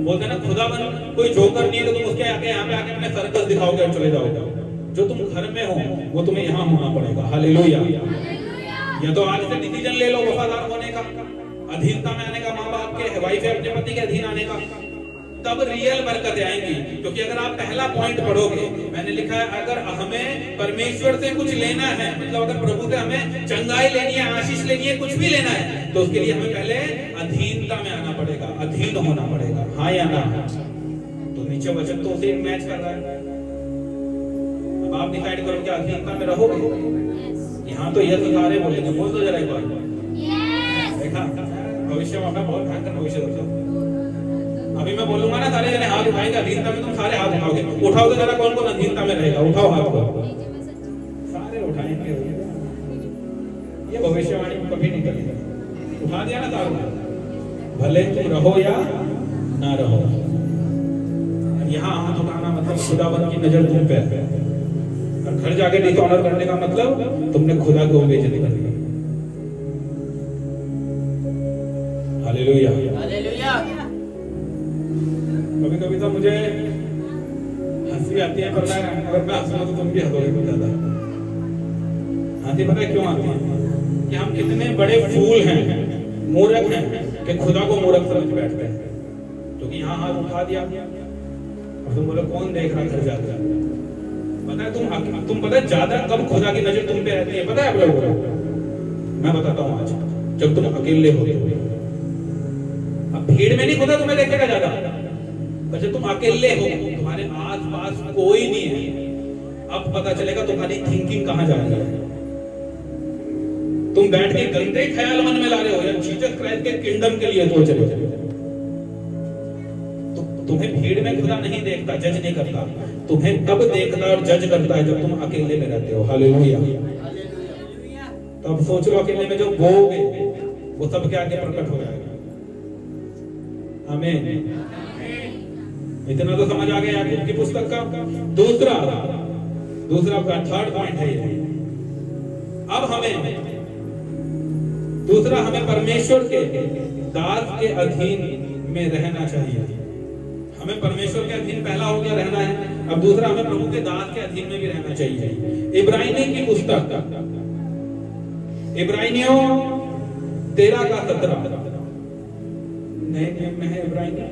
S1: बोलते हैं ना, खुदावन कोई जोकर नहीं है तो तुम उसके आगे यहाँ पे आके अपने सर्कस दिखाओगे और चले जाओगे। जो तुम घर में हो वो तुम्हें यहाँ होना पड़ेगा। हालेलुया। या तो आज से डिसीजन ले लो वफादार होने का, अधीनता में आने का, माँ बाप के, वाइफ है अपने पति के अधीन आने का, तब रियल बरकतें आएंगी। क्योंकि अगर आप पहला पॉइंट पढ़ोगे, मैंने लिखा है अगर हमें परमेश्वर से कुछ लेना है, मतलब अगर प्रभु से हमें चंगाई लेनी है, आशीष लेनी है, कुछ भी लेना है, तो उसके लिए हमें पहले अधीनता में आना पड़ेगा, अधीन होना पड़ेगा। हाँ या ना? तो नीचे वचन तो उसे मैच कर रहा है। अब आप डिसाइड करो कि अधीनता में रहोगे। यहाँ तो यस सारे बोलेंगे, बोल दो जरा एक बार। देखा भविष्य में बहुत भयंकर भविष्य होता है। अभी मैं बोलूंगा ना, सारे जने हाथ उठाएंगे, अधीनता में तुम सारे हाथ उठाओगे। उठाओ तो जरा कौन कौन अधीनता में रहेगा, उठाओ हाथ को। सारे उठाएंगे। ये भविष्यवाणी कभी नहीं करेगा। उठा दिया ना सारे, भले तुम रहो या ना रहो। यहाँ हाथ उठाना मतलब खुदावन की नजर तुम पे है। और घर जाके डिसऑनर करने का मतलब तुमने खुदा को बेइज्जती कर दी। हालेलुया।
S3: हालेलुया।
S1: कभी कभी तो मुझे हंसी आती है, पर अगर मैं हंसूंगा तो तुम भी हंसोगे कुछ ज्यादा। हंसी पता है क्यों आती है? कि हम कितने बड़े फूल हैं, मूर्ख हैं, कि खुदा को मूर्ख समझ बैठते हैं। क्योंकि यहाँ हाथ उठा दिया और तुम बोले कौन देख रहा घर जाकर। पता है तुम पता है ज्यादा कब खुदा की नजर तुम पे रहती है, पता है आप लोगों को? मैं बताता हूँ आज, जब तुम अकेले होते हो। अब भीड़ में नहीं खुदा तुम्हें देखेगा ज्यादा, पर जब तुम अकेले हो, तुम्हारे आस पास कोई नहीं है, अब पता चलेगा तुम्हारी थिंकिंग कहां जा रही है। तुम बैठ के गंदे ख्याल मन में ला रहे हो या जीसस क्राइस्ट के किंगडम के लिए सोच रहे हो। तुम्हें भीड़ में खुदा नहीं देखता, जज नहीं करता। तुम्हें तब देखता और जज करता है जब तुम अकेले में रहते हो। हालेलुया। तब सोच लो अकेले में जो बोओगे वो सबके आगे प्रकट हो जाएगा। आमीन। इतना तो समझ आ गया याकूब की पुस्तक का। दूसरा थर्ड पॉइंट है ये। अब हमें परमेश्वर के दास के अधीन में रहना चाहिए। हमें परमेश्वर के अधीन पहला हो गया रहना है, अब दूसरा हमें प्रभु के दास के अधीन में भी रहना चाहिए। इब्रानियों की पुस्तक, इब्रानियों 13:17 नए नियम में है। इब्रानियों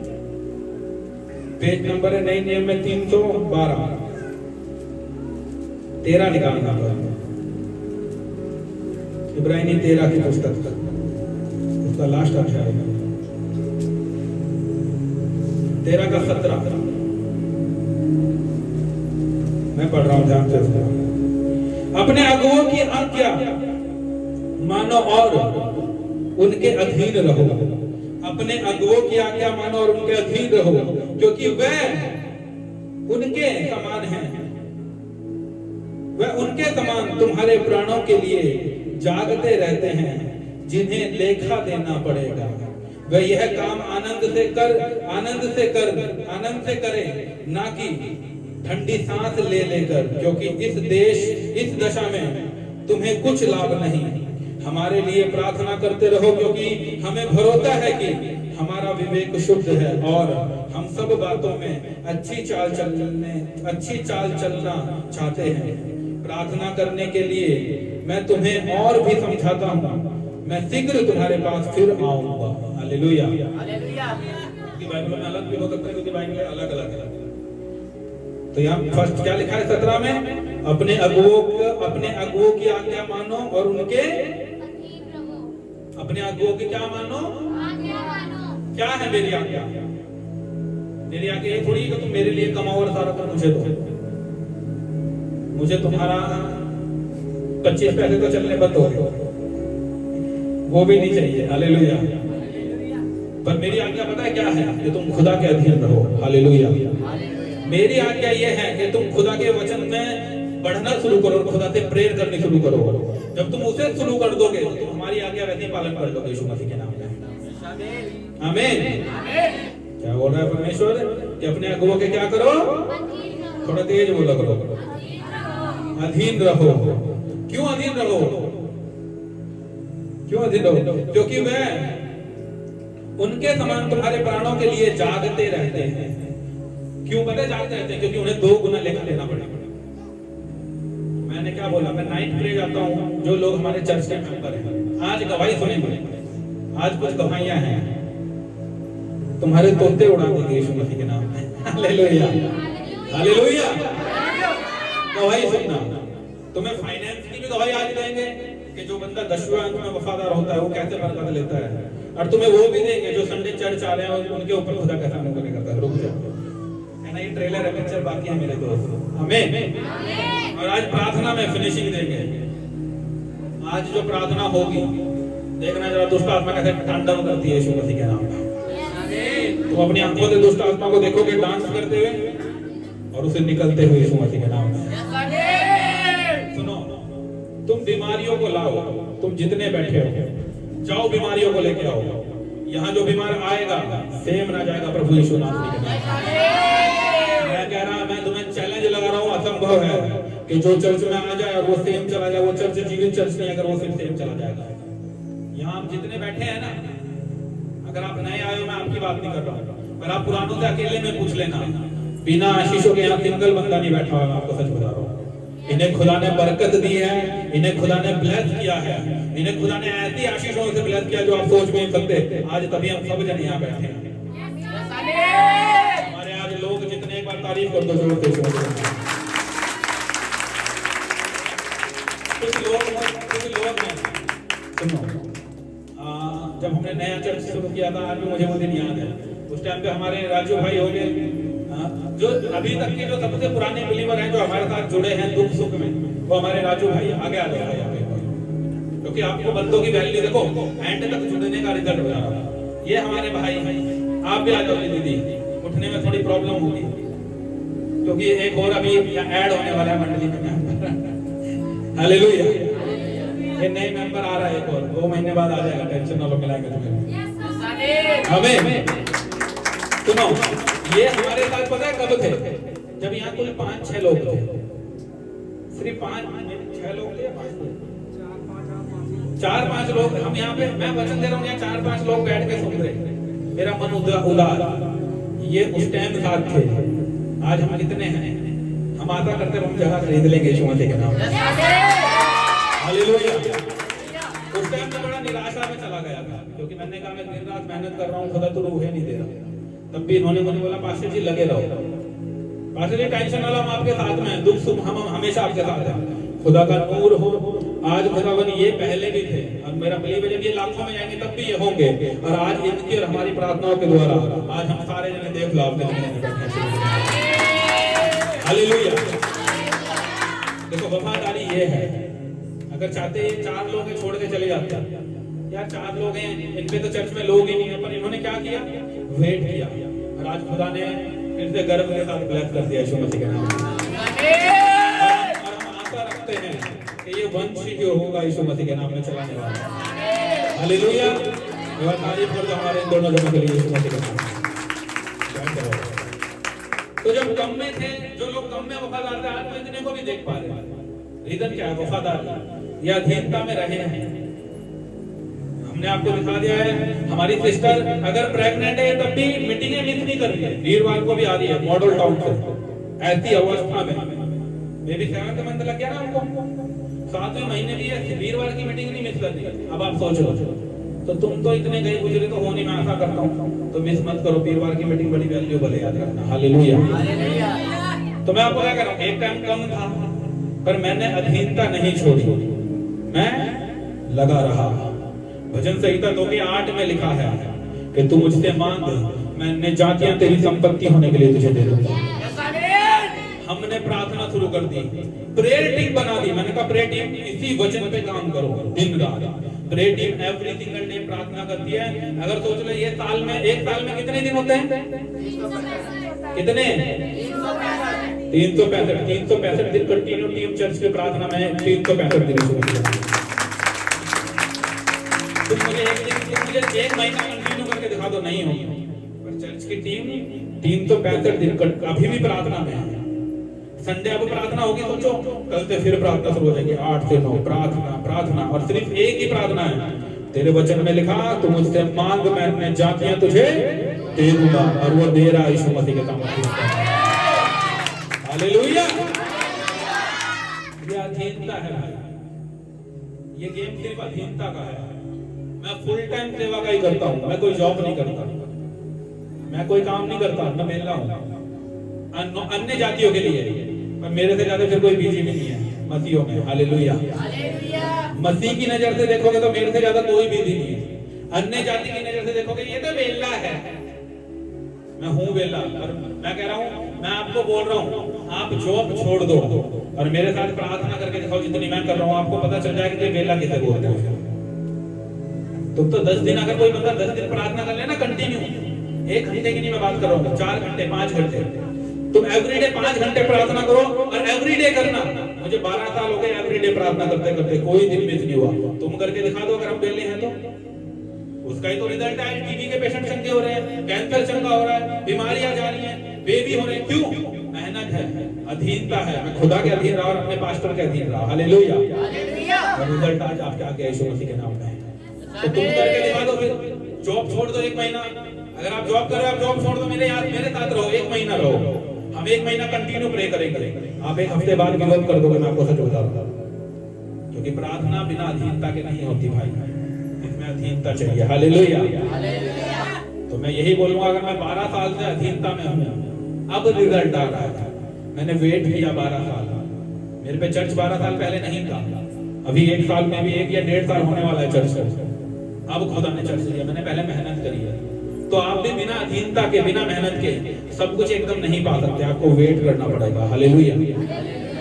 S1: पेज नंबर है नए नियम में 312, 13 निकालना होगा। इब्रानियों 13 की पुस्तक, उसका लास्ट अध्याय है 13:17। मैं पढ़ रहा हूं, ध्यान से सुनो। अपने अगुओं की आज्ञा मानो और उनके अधीन रहो। अपने अगुओं की आज्ञा मानो और उनके अधीन रहो, क्योंकि वह उनके समान हैं। वह उनके समान तुम्हारे प्राणों के लिए जागते रहते हैं, जिन्हें लेखा देना पड़ेगा। वह यह काम आनंद से करे, ना कि ठंडी सांस ले लेकर, क्योंकि इस दशा में तुम्हें कुछ लाभ नहीं। हमारे लिए प्रार्थना करते रहो, क्योंकि हमें भरोसा है कि हमारा विवेक शुद्ध है और हम सब बातों में अच्छी चाल चलना चाहते हैं। प्रार्थना करने के लिए मैं तुम्हें और भी समझाता हूँ। मैं शीघ्र तुम्हारे पास फिर आऊंगा। हालेलुया।
S3: हालेलुया।
S1: क्योंकि बाइबल में अलग भी हो सकता है, क्योंकि बाइबल में अलग अलग है। तो यहाँ फर्स्ट क्या लिखा है 17 में? अपने अगुओं की आज्ञा मानो और उनके अपने अगुओं की क्या मानो? क्या है मेरी आज्ञा? मेरी आज्ञा ये थोड़ी कि तुम मेरे लिए कमाओ और सारा कुछ मुझे दो। मुझे तुम्हारा 25 पैसे तो चलने बंद हो गए, वो भी नहीं चाहिए। हालेलुया। पर मेरी आज्ञा पता है क्या है? कि तुम खुदा के अधीन रहो। हालेलुया। मेरी आज्ञा ये है कि तुम खुदा के वचन में बढ़ना शुरू करो और खुदा से प्रेयर करनी शुरू करो। जब तुम उसे शुरू कर दोगे तो तुम हमारी आज्ञा वैसे ही पालन कर लोगे यीशु मसीह के नाम में। आमीन। क्या बोल रहा है परमेश्वर? कि अपने अगुओं के क्या करो? थोड़ा तेज बोला करो। अधीन रहो। क्यों अधीन रहो? क्यों अधीन रहो? क्योंकि वह उनके समान तुम्हारे प्राणों के लिए जागते रहते हैं। क्यों पता है जागते रहते हैं? क्योंकि उन्हें 2 गुना लेखा देना पड़ेगा। मैंने क्या बोला, मैं नाइट प्रे जाता हूँ। जो लोग हमारे चर्च के मेंबर हैं, आज गवाही सुनेंगे। आज कुछ गवाहियां हैं, तुम्हारे तोते उड़ा देंगे यीशु मसीह के नाम में। Hallelujah, hallelujah. गवाही सुनना। तुम्हें फाइनेंस की भी गवाही आज देंगे कि जो बंदा 10वें अंक में वफादार होता है वो कैसे बरकत लेता है, और तुम्हें वो भी देंगे जो संडे चर्च आ रहे हैं उनके ऊपर खुदा कैसा अनुग्रह करता है। रुक जाओ, है ना, ये ट्रेलर है, पिक्चर बाकी है मेरे दोस्त। आमीन। और आज प्रार्थना में फिनिशिंग देंगे। आज जो प्रार्थना होगी, देखना जरा दुष्ट आत्मा कैसे तांडव करती है यीशु मसीह के नाम में। तुम अपनी आंखों से दुष्ट आत्मा को देखोगे डांस करते हुए और उसे निकलते हुए यीशु मसीह के नाम में। सुनो, तुम बीमारियों को लाओ। तुम जितने बैठे हो जाओ, बीमारियों को लेके आओ। यहाँ जो बीमार आएगा सेम ना जाएगा प्रभु यीशु नाम के नाम। मैं कह रहा, मैं तुम्हें चैलेंज लगा रहा हूँ, असंभव है कि जो चर्च में आ जाए और वो सेम चला जाए। वो चर्च जीवित चर्च नहीं, अगर वो फिर सेम चला जाएगा। यहाँ आप जितने बैठे हैं ना, अगर आप नए आए हो, मैं आपकी बात नहीं कर रहा हूँ, पर आप पुरानों से अकेले में पूछ लेना, बिना आशीषों के यहाँ सिंगल बंदा नहीं बैठा हुआ। मैं आपको सच बता रहा हूँ, इन्हें खुदा ने बरकत दी है, इन्हें खुदा ने ब्लेस किया है, इन्हें खुदा ने ऐसी आशीषों से ब्लेस किया जो आप सोच भी नहीं सकते। आज तभी हम सब जन यहाँ बैठे हैं। हमारे आज लोग जितने, एक बार तारीफ कर दो जोर से। कुछ लोग हैं, सुनो, जब हमने नया चर्च शुरू किया था, आज भी मुझे वो दिन याद है। उस टाइम पे हमारे राजू भाई हो गए, जो अभी तक के जो सबसे पुराने बिलीवर हैं, जो हमारे साथ जुड़े हैं दुख सुख में, वो हमारे राजू भाई आगे आ जाए। क्योंकि आपको बंदों की वैल्यू देखो, एंड तक जुड़ने का रिजल्ट बता रहा है। ये हमारे भाई हैं, आप भी आ जाओ दीदी। उठने में थोड़ी प्रॉब्लम होगी क्योंकि एक और अभी ऐड होने वाला है मंडली में। हालेलुया, ये नए मेंबर आ रहा है एक और, 2 महीने बाद आ जाएगा। टेंशन ना लो, मिलाएंगे तुम्हें। आमीन। सुनो, ये हमारे साथ पता है कब थे? जब यहाँ कुल 5-6 लोग थे, सिर्फ 5-6 लोग थे, 4-5 लोग। हम यहाँ पे, मैं वचन दे रहा हूँ, यहाँ 4-5 लोग बैठ के सुन रहे, मेरा मन उदार। ये उस टाइम साथ थे। आज हम कितने हैं? हम आशा करते हैं हम जगह खरीद लेंगे यीशु मसीह के नाम में। हालेलुया। उस टाइम मैं बड़ा निराशा में चला गया था, क्योंकि मैंने कहा मैं दिन रात मेहनत कर रहा हूँ, खुदा तो रूह नहीं दे रहा। तब भी इन्होंने मुझे बोला, पास्टर जी लगे रहो, पास्टर जी टेंशन ना लो, हम आपके साथ में हैं, दुख सुख हम हमेशा आपके साथ हैं। खुदा का नूर हो। आज खुदावन ये पहले भी थे, और मेरा बिलीव है जब ये लाखों में जाएंगे तब भी ये होंगे। और आज इनकी और हमारी प्रार्थनाओं के द्वारा आज हम सारे जने देख लो आपके हालेलुया। देखो वफादारी ये है, अगर चाहते ये 4 लोग हैं छोड़ के चले जाते हैं, यार 4 लोग हैं, इन पे तो चर्च में लोग ही नहीं है, पर इन्होंने क्या किया? वेट किया, और आज खुदा ने फिर से गर्व के साथ ब्लेस कर दिया यीशु मसीह के नाम में। और हम आशा रखते हैं कि ये वंश ही होगा यीशु मसीह के नाम में चलाने वाला। हालेलुया। तारीफ कर दो हमारे इन दोनों जनों के लिए यीशु मसीह के नाम में। तो जब कम में थे, जो लोग कम में वफादार थे, आज वो इतने को भी देख पा रहे हैं। रीजन क्या है? वफादार या अधीनता में रहे हैं। हमने आपको दिखा दिया है, हमारी सिस्टर अगर प्रेग्नेंट है तब भी मीटिंगें मिस नहीं कर रही है, वीरवार को भी आ रही है मॉडल टाउन से। ऐसी अवस्था में बेबी 7th मंथ लग गया ना हमको, 7वें महीने भी है, वीरवार की मीटिंग नहीं मिस करनी। अब आप सोचो, तो तुम तो इतने गए गुजरे तो हो नहीं, मैं आशा करता हूँ, तो मिस मत करो। वीरवार की मीटिंग बड़ी वैल्यूएबल है, याद रखना। हालेलुया। तो मैं आपको क्या कर रहा हूँ, एक टाइम कम था पर मैंने अधीनता नहीं छोड़ी, मैं लगा रहा। भजन संहिता 2:8 में लिखा है कि तू मुझसे मांग, मैं जातियां तेरी संपत्ति होने के लिए तुझे दे दूंगा। हमने प्रार्थना शुरू कर दी, प्रेयर टीम बना दी। मैंने कहा प्रेयर टीम इसी वचन पे काम करो दिन रात। Prayer team every single day प्रार्थना करती है। अगर सोच लो ये साल में, एक साल में कितने दिन होते हैं? कितने? 365 दिन कंटिन्यू टीम चर्च की प्रार्थना में 365 दिन शुरू किया। तुम मुझे एक महीना कंटिन्यू करके दिखा दो, नहीं होगी। पर चर्च की टीम 365 दिन अभी भी प्रार्थना में है। संडे अब प्रार्थना होगी, सोचो कल से फिर प्रार्थना शुरू हो जाएगी 8 से 9 प्रार्थना। और सिर्फ एक ही प्रार्थना है, तेरे वचन में लिखा तू मुझसे मांग, मैं अपने जातियां तुझे दे दूंगा, और वो दे रहा यीशु मसीह के सामर्थ्य से। हालेलुया। ये अधीनता है भाई, ये गेम सिर्फ अधीनता का है। मैं फुल टाइम सेवा का ही करता हूँ, मैं कोई जॉब नहीं करता, मैं कोई काम नहीं करता, मैं मेला हूँ अन्य जातियों के लिए, पर मेरे से ज्यादा फिर कोई बिजी भी नहीं है मसीहों में। हालेलुया। मसीह की नजर से देखोगे तो मेरे से ज्यादा कोई बिजी नहीं है। अन्य जाति की नजर से देखोगे ये तो वेला है, मैं हूँ वेला। और मैं कह रहा हूँ, मैं आपको बोल रहा हूँ, आप जॉब छोड़ दो और मेरे साथ प्रार्थना करके दिखाओ जितनी मैं कर रहा हूँ, आपको पता चल जाएगा कि वेला किसे बोलते हैं। तुम तो 10 दिन, अगर कोई बंदा 10 दिन प्रार्थना कर लेना कंटिन्यू, 1 घंटे की नहीं मैं बात कर रहा हूँ, 4 घंटे 5 घंटे, तुम एवरीडे 5 घंटे प्रार्थना करो, और एवरीडे करना। मुझे 12 साल हो गए एवरीडे प्रार्थना करते करते, कोई दिन मिस नहीं हुआ। तुम करके दिखा दो अगर हम वेले हैं तो। उसका ही तो रिजल्ट है। टीबी के पेशेंट चंगे हो रहे हैं, कैंसर चंगा हो रहा है, बीमारियां जा रही हैं, बेबी हो रहे हैं, क्यों? मेहनत है, अधीनता है। मैं खुदा के अधीन रहा और अपने पास्टर के अधीन रहा। हालेलुया। और रिजल्ट आज आपके आगे यीशु मसीह के नाम में है। तो तुम करके दिखा दो, फिर जॉब छोड़ दो 1 महीना। अगर आप जॉब कर रहे हो, आप जॉब छोड़ दो, मेरे साथ रहो, 1 महीना रहो, हम 1 महीना कंटिन्यू प्रे करेंगे। आप 1 हफ्ते बाद गिव अप कर दोगे, मैं आपको सच बता रहा हूं, क्योंकि प्रार्थना बिना अधीनता के नहीं होती भाई, इसमें अधीनता चाहिए। हालेलुया। तो मैं यही बोलूंगा, अगर मैं 12 साल से अधीनता में हूं, अब रिजल्ट आ रहा है। मैंने वेट किया 12 साल, मेरे पे चर्च 12 साल पहले नहीं था, अभी 1 साल में भी 1 या 1.5 साल होने वाला है चर्च। अब खुदा ने चर्च लिया, मैंने पहले मेहनत करी है। तो आप भी बिना अधीनता के, बिना मेहनत के सब कुछ एकदम नहीं पा सकते, आपको वेट करना पड़ेगा। हालेलुया।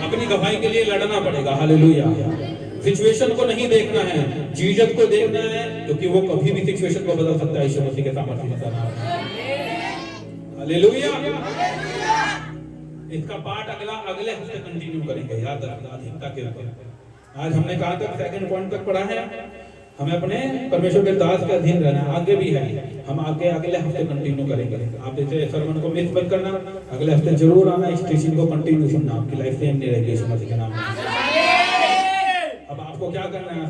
S1: अपनी गवाही के लिए लड़ना पड़ेगा। हालेलुया। सिचुएशन को नहीं देखना है, जीसस को देखना है, क्योंकि वो कभी भी सिचुएशन को बदल सकता है यीशु मसीह के सामर्थ्य से। हालेलुया। इसका पार्ट अगले हफ्ते कंटिन्यू करेंगे, याद रखना अधीनता के ऊपर। आज हमने कहा था, सेकंड पॉइंट तक पढ़ा है, हमें अपने परमेश्वर के दास के अधीन रहना है। आगे भी है, हम आगे अगले हफ्ते कंटिन्यू करेंगे। आप इसे सर्मन को मिस मत करना, अगले हफ्ते जरूर आना, इस टीचिंग को कंटिन्यू सुनना, आपकी लाइफ सेम नहीं रहेगी यीशु मसीह के नाम में। अब आपको क्या करना है?